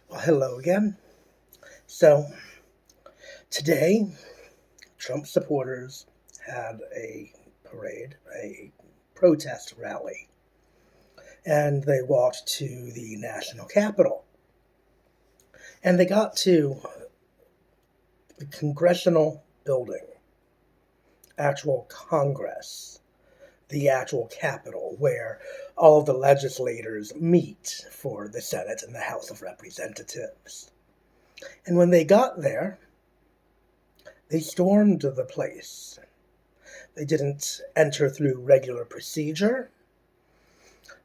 Well, hello again. So, today, Trump supporters had a parade, a protest rally, and they walked to the national capital. And they got to the congressional building, actual Congress, the actual capital, where all of the legislators meet for the Senate and the House of Representatives. And when they got there, they stormed the place. They didn't enter through regular procedure.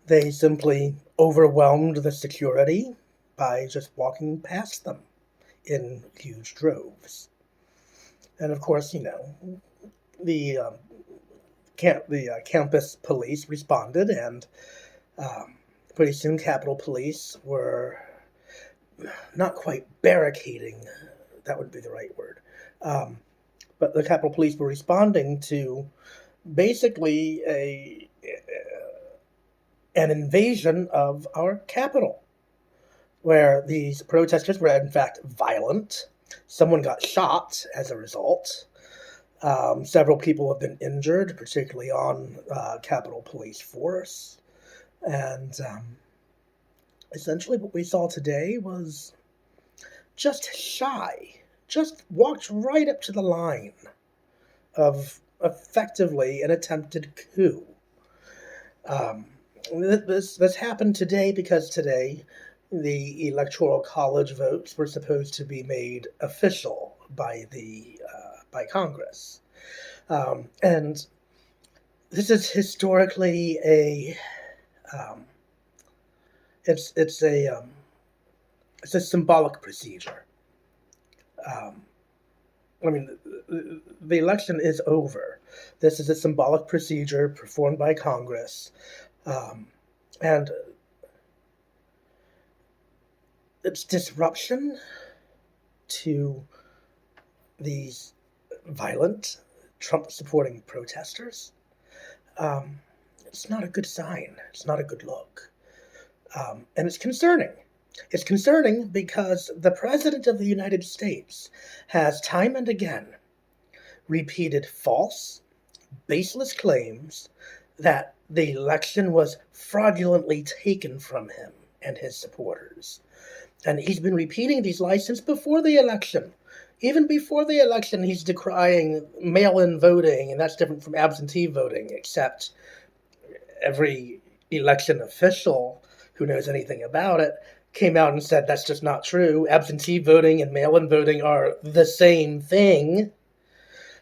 They simply overwhelmed the security by just walking past them in huge droves. And of course, the campus police responded, and pretty soon Capitol Police were not quite barricading, that would be the right word, but the Capitol Police were responding to basically an invasion of our capital, where these protesters were in fact violent. Someone got shot as a result. Several people have been injured, particularly on Capitol Police force. And essentially what we saw today was just walked right up to the line of effectively an attempted coup. This happened today because today the Electoral College votes were supposed to be made official by Congress, and this is historically it's a symbolic procedure. I mean, the election is over. This is a symbolic procedure performed by Congress. And it's disruption to these violent Trump-supporting protesters. It's not a good sign. It's not a good look. And it's concerning. It's concerning because the President of the United States has time and again repeated false, baseless claims that the election was fraudulently taken from him and his supporters. And he's been repeating these lies since before the election. Even before the election, he's decrying mail-in voting, and that's different from absentee voting, except every election official who knows anything about it came out and said that's just not true. Absentee voting and mail-in voting are the same thing.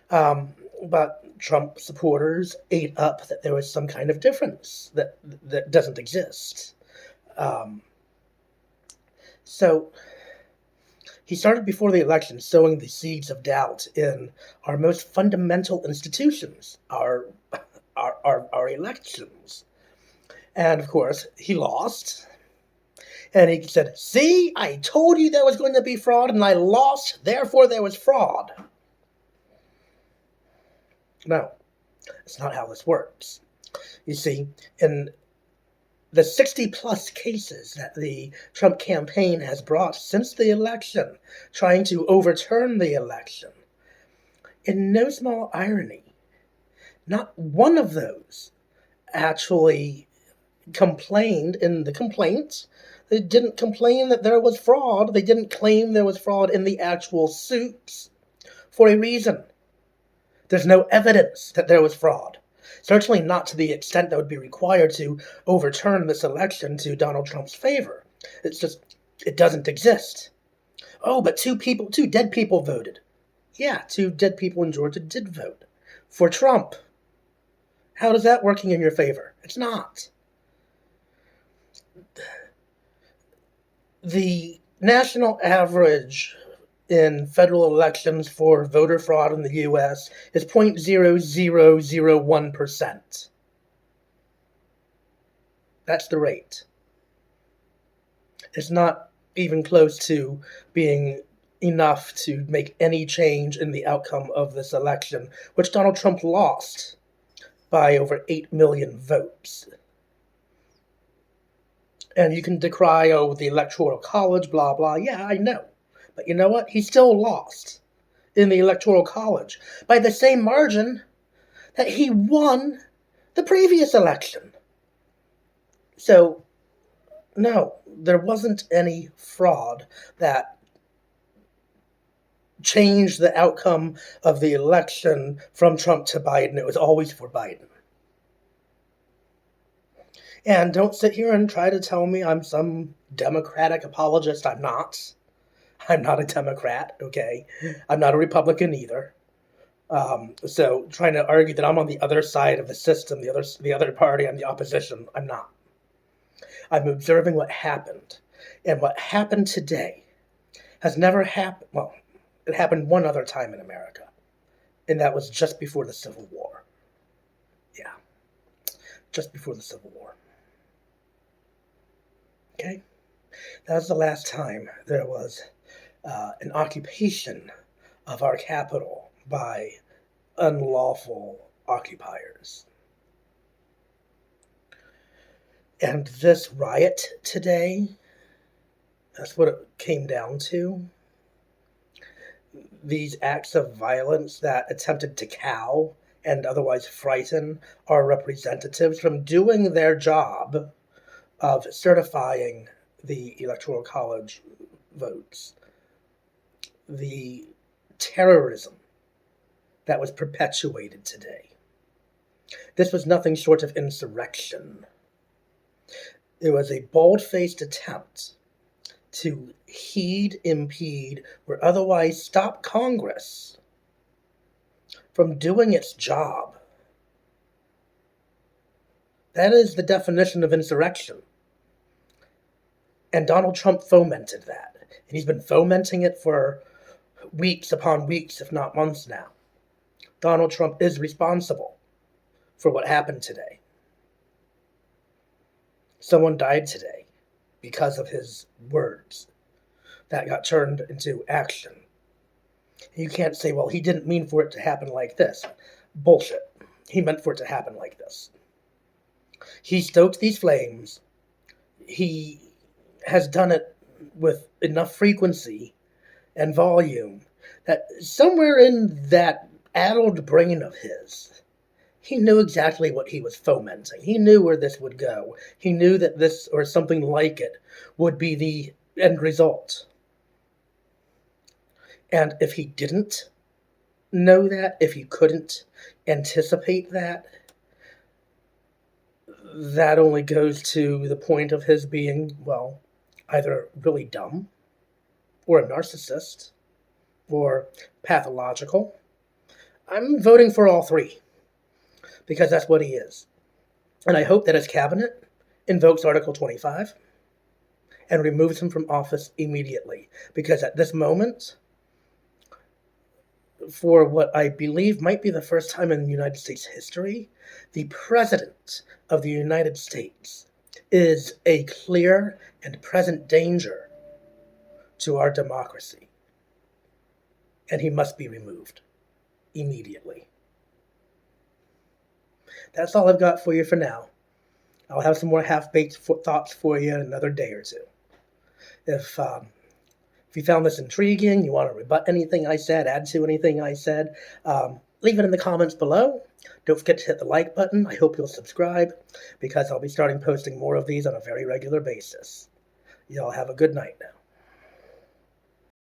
But Trump supporters ate up that there was some kind of difference that doesn't exist. So he started before the election sowing the seeds of doubt in our most fundamental institutions, our elections. And of course, he lost. And he said, "See, I told you there was going to be fraud, and I lost, therefore there was fraud." No, that's not how this works. You see, in the 60-plus cases that the Trump campaign has brought since the election, trying to overturn the election, in no small irony, not one of those actually complained in the complaints. They didn't complain that there was fraud. They didn't claim there was fraud in the actual suits for a reason. There's no evidence that there was fraud. Certainly not to the extent that would be required to overturn this election to Donald Trump's favor. It's just, it doesn't exist. Oh, but two dead people voted. Yeah, 2 dead people in Georgia did vote for Trump. How is that working in your favor? It's not. The national average in federal elections for voter fraud in the U.S. is 0.0001%. That's the rate. It's not even close to being enough to make any change in the outcome of this election, which Donald Trump lost by over 8 million votes. And you can decry, oh, the Electoral College, blah, blah. Yeah, I know. But you know what? He still lost in the Electoral College by the same margin that he won the previous election. So, no, there wasn't any fraud that changed the outcome of the election from Trump to Biden. It was always for Biden. And don't sit here and try to tell me I'm some Democratic apologist. I'm not. I'm not a Democrat, okay? I'm not a Republican either. So trying to argue that I'm on the other side of the system, the other party, I'm the opposition, I'm not. I'm observing what happened. And what happened today has never happened. Well, it happened one other time in America. And that was just before the Civil War. Yeah. Just before the Civil War. Okay? That was the last time there was an occupation of our capital by unlawful occupiers. And this riot today, that's what it came down to. These acts of violence that attempted to cow and otherwise frighten our representatives from doing their job of certifying the Electoral College votes. The terrorism that was perpetuated today. This was nothing short of insurrection. It was a bold-faced attempt to impede, or otherwise stop Congress from doing its job. That is the definition of insurrection. And Donald Trump fomented that. And he's been fomenting it for weeks upon weeks, if not months now. Donald Trump is responsible for what happened today. Someone died today because of his words that got turned into action. You can't say, well, he didn't mean for it to happen like this. Bullshit. He meant for it to happen like this. He stoked these flames. He has done it with enough frequency and volume that somewhere in that addled brain of his, he knew exactly what he was fomenting. He knew where this would go. He knew that this, or something like it, would be the end result. And if he didn't know that, if he couldn't anticipate that, that only goes to the point of his being, well, either really dumb, or a narcissist, or pathological. I'm voting for all three, because that's what he is. And I hope that his cabinet invokes Article 25 and removes him from office immediately. Because at this moment, for what I believe might be the first time in United States history, the President of the United States is a clear and present danger to our democracy. And he must be removed immediately. That's all I've got for you for now. I'll have some more half-baked thoughts for you in another day or two. If you found this intriguing, you want to rebut anything I said, add to anything I said, leave it in the comments below. Don't forget to hit the like button. I hope you'll subscribe, because I'll be starting posting more of these on a very regular basis. Y'all have a good night.